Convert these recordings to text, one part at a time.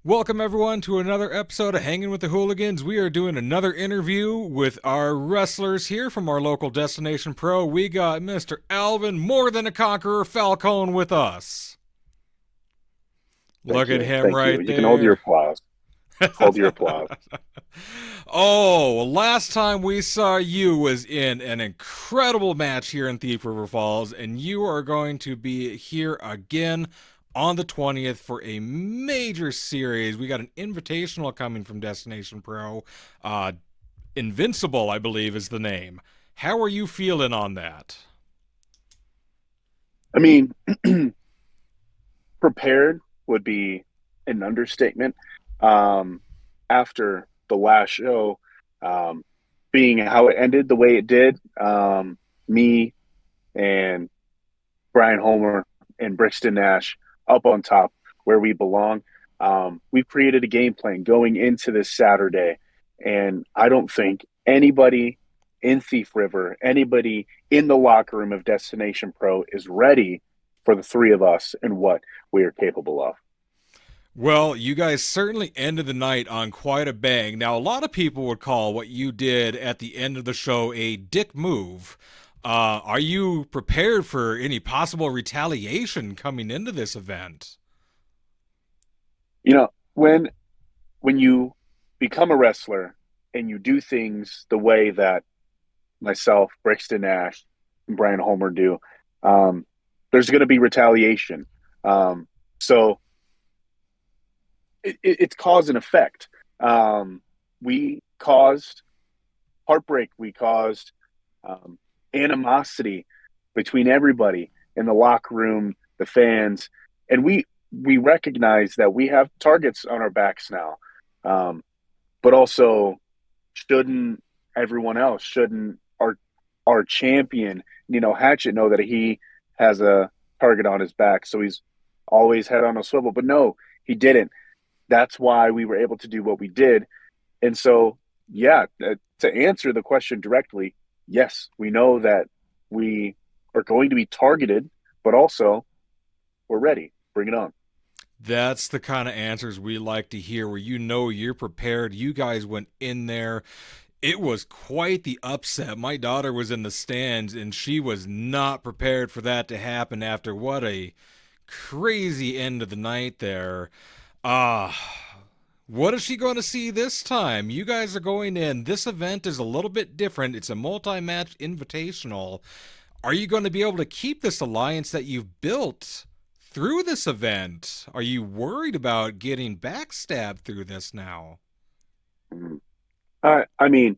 Welcome, everyone, to another episode of Hanging with the Hooligans. We are doing another interview with our wrestlers here from our local Destination Pro. We got Mr. Alvin, more than a conqueror, Falcone with us. Look Thank at you. him Thank you. right You can hold your there. applause. Hold your applause. Oh, last time we saw you was in an incredible match here in Thief River Falls, and you are going to be here again on the 20th for a major series. We got an invitational coming from Destination Pro. Invincible, I believe, is the name. How are you feeling on that? I mean, prepared would be an understatement. Um, After the last show, um, being how it ended the way it did, me and Brian Holmer and Brixton Nash up on top where we belong. We've created a game plan going into this Saturday, and I don't think anybody in Thief River, anybody in the locker room of Destination Pro is ready for the three of us and what we are capable of. Well, you guys certainly ended the night on quite a bang. Now, a lot of people would call what you did at the end of the show a dick move. Are you prepared for any possible retaliation coming into this event? You know, when you become a wrestler and you do things the way that myself, Brixton Nash, and Brian Holmer do, um, there's going to be retaliation. So it's cause and effect. We caused heartbreak. We caused um, animosity between everybody in the locker room, the fans, and we recognize that we have targets on our backs now. Um, but also, shouldn't everyone else, shouldn't our champion, Hatchet, know that he has a target on his back, so he's always head on a swivel? But no, he didn't. That's why we were able to do what we did. And so, yeah, to answer the question directly, yes, we know that we are going to be targeted, but also we're ready. Bring it on. That's the kind of answers we like to hear where you know you're prepared. You guys went in there. It was quite the upset. My daughter was in the stands and she was not prepared for that to happen after what a crazy end of the night there. What is she going to see this time? You guys are going in. This event is a little bit different. It's a multi match invitational. Are you going to be able to keep this alliance that you've built through this event? Are you worried about getting backstabbed through this now? Mhm. I mean,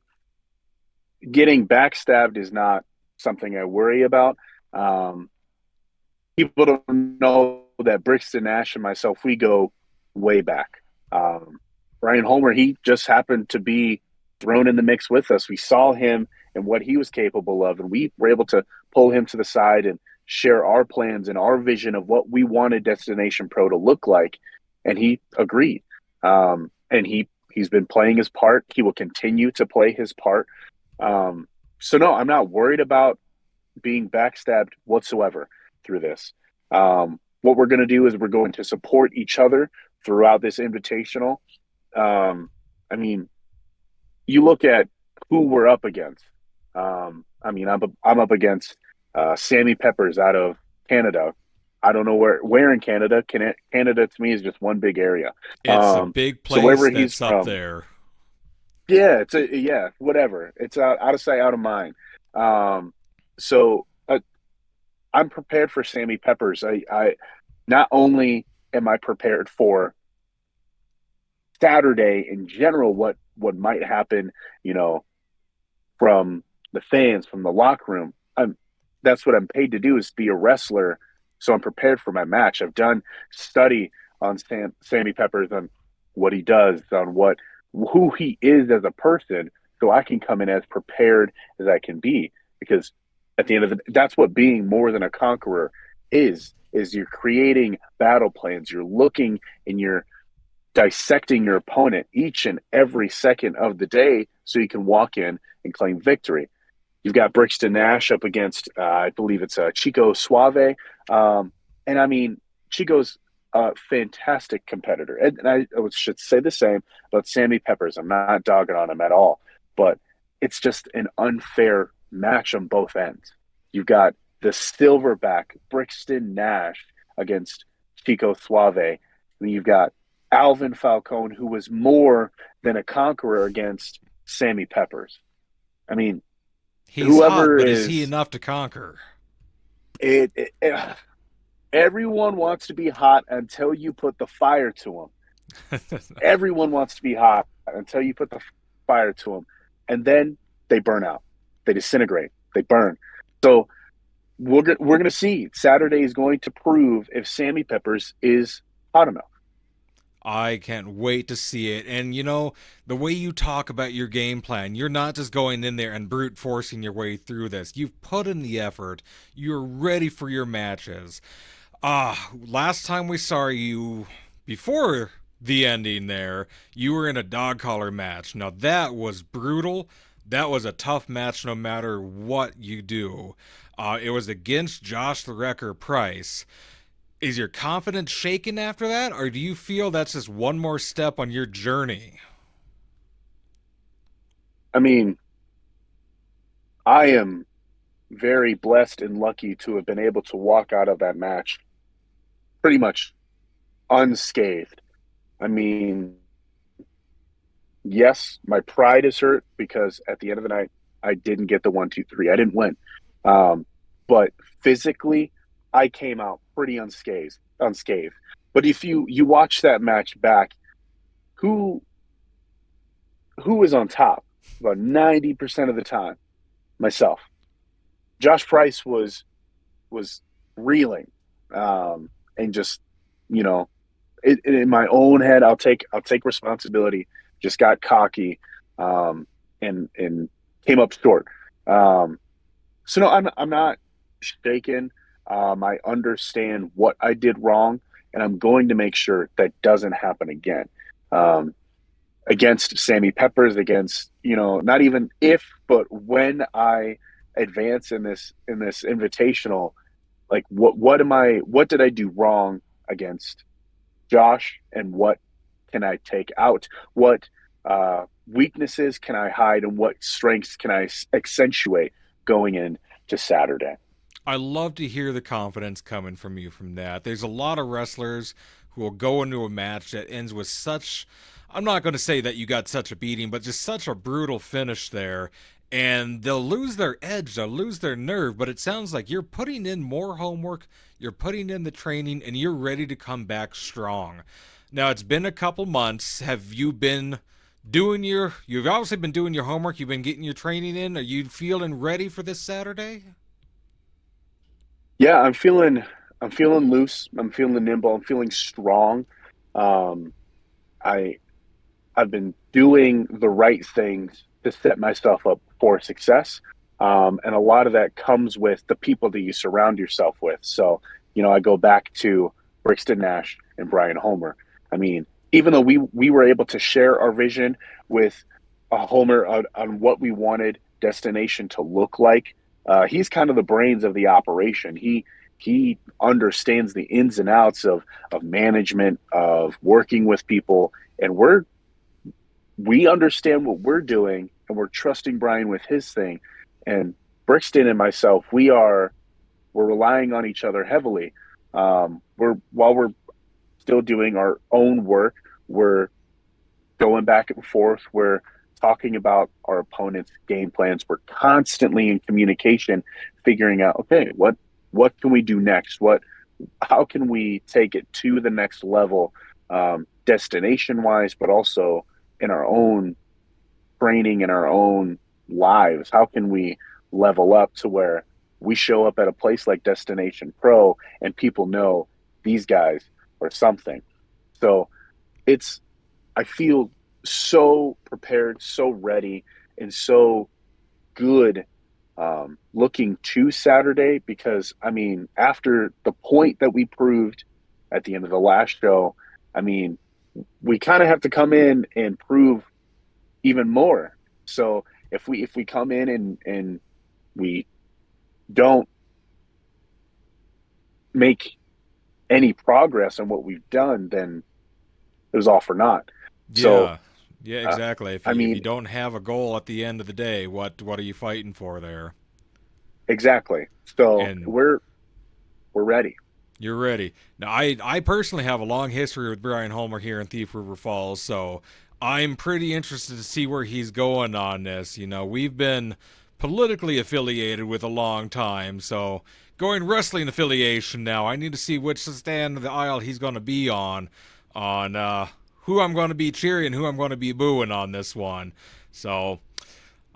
getting backstabbed is not something I worry about. Um, People don't know that Brixton Nash and myself, we go way back. Um, Ryan Holmer, he just happened to be thrown in the mix with us. We saw him and what he was capable of, and we were able to pull him to the side and share our plans and our vision of what we wanted Destination Pro to look like. And he agreed. And he's been playing his part. He will continue to play his part. So no, I'm not worried about being backstabbed whatsoever through this. What we're going to do is we're going to support each other throughout this invitational. I mean, you look at who we're up against. I'm up against Sammy Peppers out of Canada. I don't know where in Canada. Canada to me is just one big area. It's a big So place wherever he's that's up from, there. yeah, whatever. It's out of sight, out of mind. Um, so I'm prepared for Sammy Peppers. I not only am I prepared for Saturday in general, what might happen, you know, from the fans, from the locker room. That's what I'm paid to do, is be a wrestler. So I'm prepared for my match. I've done study on Sammy Peppers, on what he does, on who he is as a person, so I can come in as prepared as I can be. Because at the end of that's what being more than a conqueror is you're creating battle plans. You're looking and you're dissecting your opponent each and every second of the day so you can walk in and claim victory. You've got Brixton Nash up against, I believe it's Chico Suave. And I mean, Chico's a fantastic competitor. And I should say the same about Sammy Peppers. I'm not dogging on him at all, but it's just an unfair match on both ends. You've got the silverback Brixton Nash against Chico Suave. And you've got Alvin Falcone, who was more than a conqueror against Sammy Peppers. I mean, He's hot, whoever but is he is enough to conquer? it everyone wants to be hot until you put the fire to them. Everyone wants to be hot until you put the fire to them, and then they burn out, they disintegrate, they burn. So we're gonna see. Saturday is going to prove if Sammy Peppers is hot enough. I can't wait to see it. And the way you talk about your game plan, you're not just going in there and brute forcing your way through this. You've put in the effort. You're ready for your matches. Last time we saw you before the ending there, you were in a dog collar match. Now that was brutal. That was a tough match no matter what you do. It was against Josh the Wrecker Price. Is your confidence shaken after that, or do you feel that's just one more step on your journey? I mean, I am very blessed and lucky to have been able to walk out of that match pretty much unscathed. I mean, yes, my pride is hurt because at the end of the night, I didn't get the 1, 2, 3. I didn't win. Um, but physically, I came out pretty unscathed. But if you watch that match back, who who is on top about 90% of the time? Myself. Josh Price was reeling, and just you know in my own head, I'll take responsibility. Just got cocky, and came up short. Um, so no, I'm not shaken. I understand what I did wrong, and I'm going to make sure that doesn't happen again. Um, Against Sammy Peppers, against not even if, but when I advance in this invitational, like what did I do wrong against Josh, and what can I take out? What weaknesses can I hide, and what strengths can I accentuate going into Saturday? I love to hear the confidence coming from you from that. There's a lot of wrestlers who will go into a match that ends with such, I'm not going to say that you got such a beating, but just such a brutal finish there. And they'll lose their edge, they'll lose their nerve, but it sounds like you're putting in more homework, you're putting in the training, and you're ready to come back strong. Now, it's been a couple months. Have you been you've obviously been doing your homework, you've been getting your training in. Are you feeling ready for this Saturday? Yeah, I'm feeling loose. I'm feeling nimble. I'm feeling strong. Um, I I've been doing the right things to set myself up for success. And a lot of that comes with the people that you surround yourself with. So, I go back to Brixton Nash and Brian Holmer. I mean, even though we were able to share our vision with Holmer on what we wanted Destination to look like, he's kind of the brains of the operation. He understands the ins and outs of management, of working with people, and we understand what we're doing, and we're trusting Brian with his thing. And Brixton and myself, we're relying on each other heavily. While we're still doing our own work, we're going back and forth. We're talking about our opponent's game plans. We're constantly in communication, figuring out, okay, what can we do next? How can we take it to the next level, destination wise, but also in our own training, in our own lives? How can we level up to where we show up at a place like Destination Pro and people know these guys are something? So it's, I feel so prepared, so ready, and so good, looking to Saturday, because I mean, after the point that we proved at the end of the last show, I mean, we kind of have to come in and prove even more. So if we come in and we don't make any progress on what we've done, then it was all for naught. So, Yeah. Yeah, uh, exactly. I If you mean, don't have a goal at the end of the day, what are you fighting for there? exactly. So And we're ready. you're ready. Now, I personally have a long history with Brian Holmer here in Thief River Falls, so I'm pretty interested to see where he's going on this. You know, we've been politically affiliated with a long time, so going wrestling affiliation now, I need to see which stand of the aisle he's going to be on who I'm going to be cheering, who I'm going to be booing on this one. So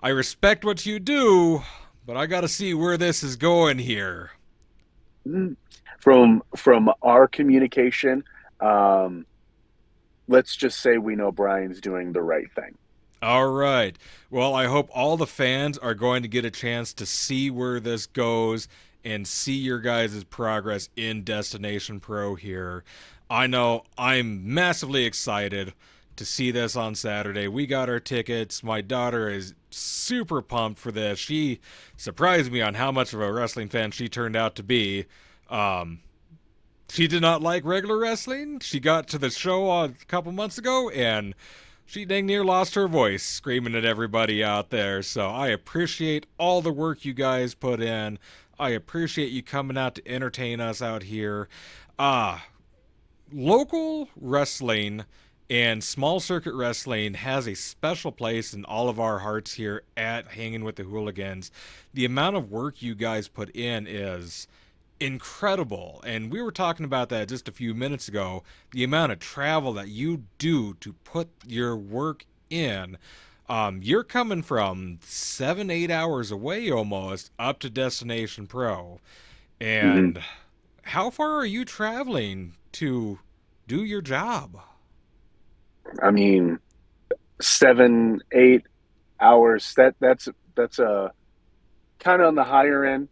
I respect what you do, but I got to see where this is going here. Mm. From our communication, um, let's just say we know Brian's doing the right thing. All right. Well, I hope all the fans are going to get a chance to see where this goes and see your guys' progress in Destination Pro here. I know I'm massively excited to see this on Saturday. We got our tickets. My daughter is super pumped for this. She surprised me on how much of a wrestling fan she turned out to be. Um, she did not like regular wrestling. She got to the show a couple months ago and she dang near lost her voice screaming at everybody out there. So I appreciate all the work you guys put in. I appreciate you coming out to entertain us out here. Ah, local wrestling and small circuit wrestling has a special place in all of our hearts here at Hanging with the Hooligans. The amount of work you guys put in is incredible. And we were talking about that just a few minutes ago. The amount of travel that you do to put your work in. You're coming from 7, 8 hours away almost up to Destination Pro. Hmm. And how far are you traveling to do your job? I mean, 7, 8 hours. That's a kind of on the higher end,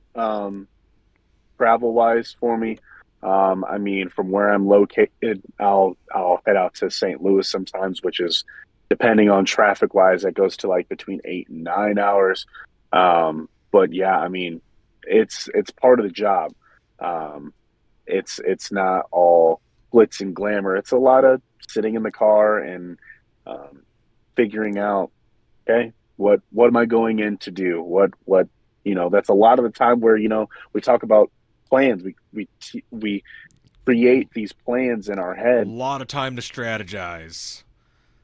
travel wise for me. I mean, from where I'm located, I'll head out to St. Louis sometimes, which is depending on traffic wise, that goes to like between 8 and 9 hours. But yeah, I mean, it's part of the job. Um, it's not all glitz and glamour. It's a lot of sitting in the car and um, figuring out, okay, what am I going in to do? What that's a lot of the time where we talk about plans. We create these plans in our A head. lot of time to strategize.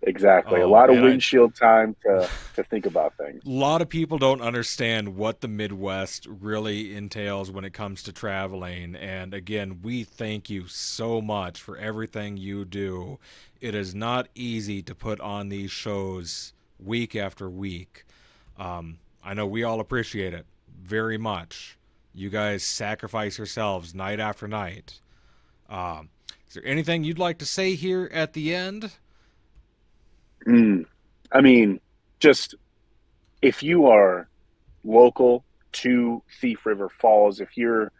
Exactly, a Oh, lot of and I windshield time to think about things. a lot of people don't understand what the Midwest really entails when it comes to traveling. And again, we thank you so much for everything you do. It is not easy to put on these shows week after week. I know we all appreciate it very much. You guys sacrifice yourselves night after night. Is there anything you'd like to say here at the end? Mm. I mean, just if you are local to Thief River Falls, if you're,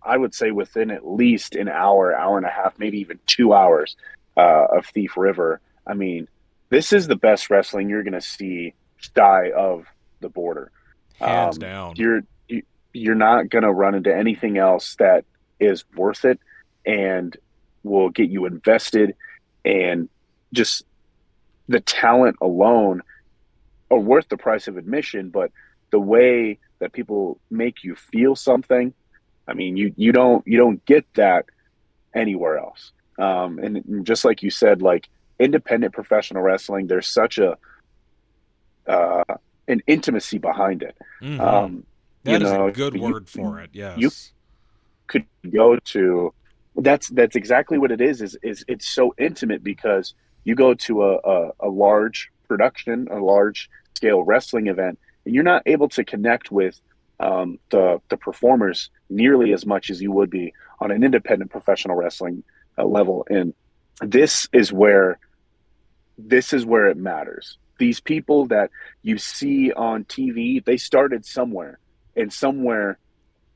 I would say within at least an hour, hour and a half, maybe even 2 hours of Thief River, I mean, this is the best wrestling you're going to see shy of the border. Hands Um, down. you're you, you're not going to run into anything else that is worth it and will get you invested, and just the talent alone are worth the price of admission, but the way that people make you feel something, I mean, you don't get that anywhere else. And just like you said, like independent professional wrestling, there's such a uh, an intimacy behind it. Mm-hmm. Um, you That is a know, good you word for it. you Yes. could go to that's exactly what it is it's so intimate because you go to a large production, a large scale wrestling event, and you're not able to connect with the performers nearly as much as you would be on an independent professional wrestling level. And this is where this is where it matters. These people that you see on TV, they started somewhere, and somewhere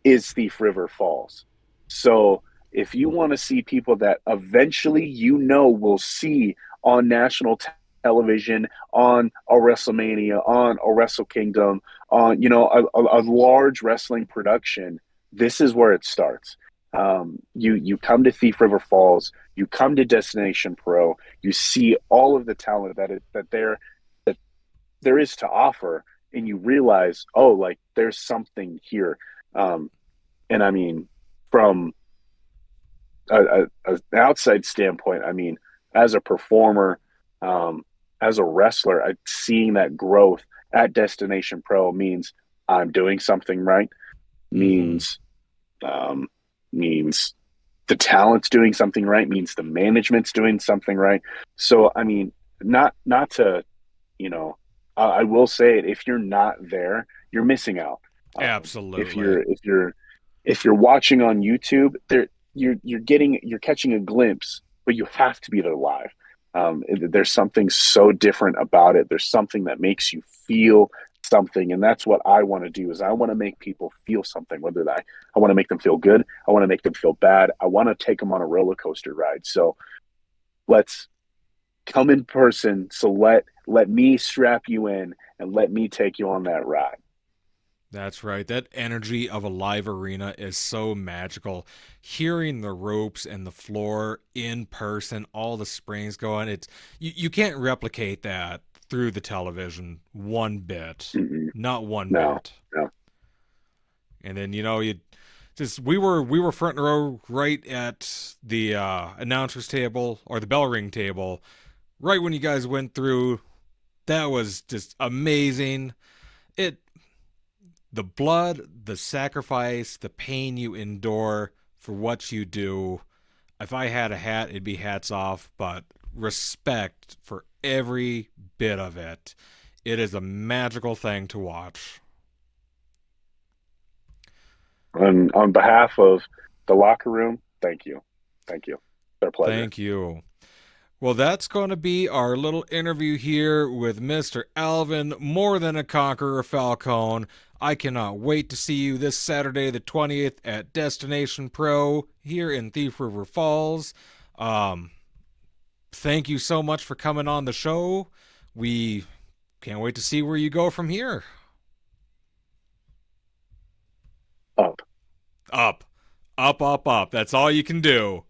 is Thief River Falls. So if you want to see people that eventually will see on national television, on a WrestleMania, on a Wrestle Kingdom, on a large wrestling production, this is where it starts. You come to Thief River Falls, you come to Destination Pro, you see all of the talent that there is to offer, and you realize, oh, like there's something here. Um, and I mean, from an outside standpoint, I mean, as a performer, um, as a wrestler, seeing that growth at Destination Pro means I'm doing something right. Mm-hmm. Means um, means the talent's doing something right. Means the management's doing something right. So I mean, not to you know, I will say it. If you're not there, you're missing out. If Absolutely. you're watching on YouTube, you're catching a glimpse, but you have to be there live. There's something so different about it. There's something that makes you feel something, and that's what I want to do. Is I want to make people feel something. Whether that I want to make them feel good, I want to make them feel bad. I want to take them on a roller coaster ride. So let's come in person. So let me strap you in and let me take you on that ride. That's right. That energy of a live arena is so magical. Hearing the ropes and the floor in person, all the springs going, you can't replicate that through the television one bit. Mm-mm. Not one No, bit. no. And then, you just we were front row right at the announcers table or the bell ring table right when you guys went through. That was just amazing. It the blood, the sacrifice, the pain you endure for what you do. If I had a hat, it'd be hats off, but respect for every bit of it. It is a magical thing to watch. On behalf of the locker room, thank you. Thank you. It's our pleasure. Thank you. Well, that's going to be our little interview here with Mr. Alvin, more than a conqueror Falcone. I cannot wait to see you this Saturday, the 20th, at Destination Pro here in Thief River Falls. Um, Thank you so much for coming on the show. We can't wait to see where you go from here. Up. Up, up, up, up. That's all you can do.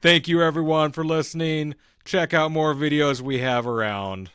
Thank you, everyone, for listening. Check out more videos we have around.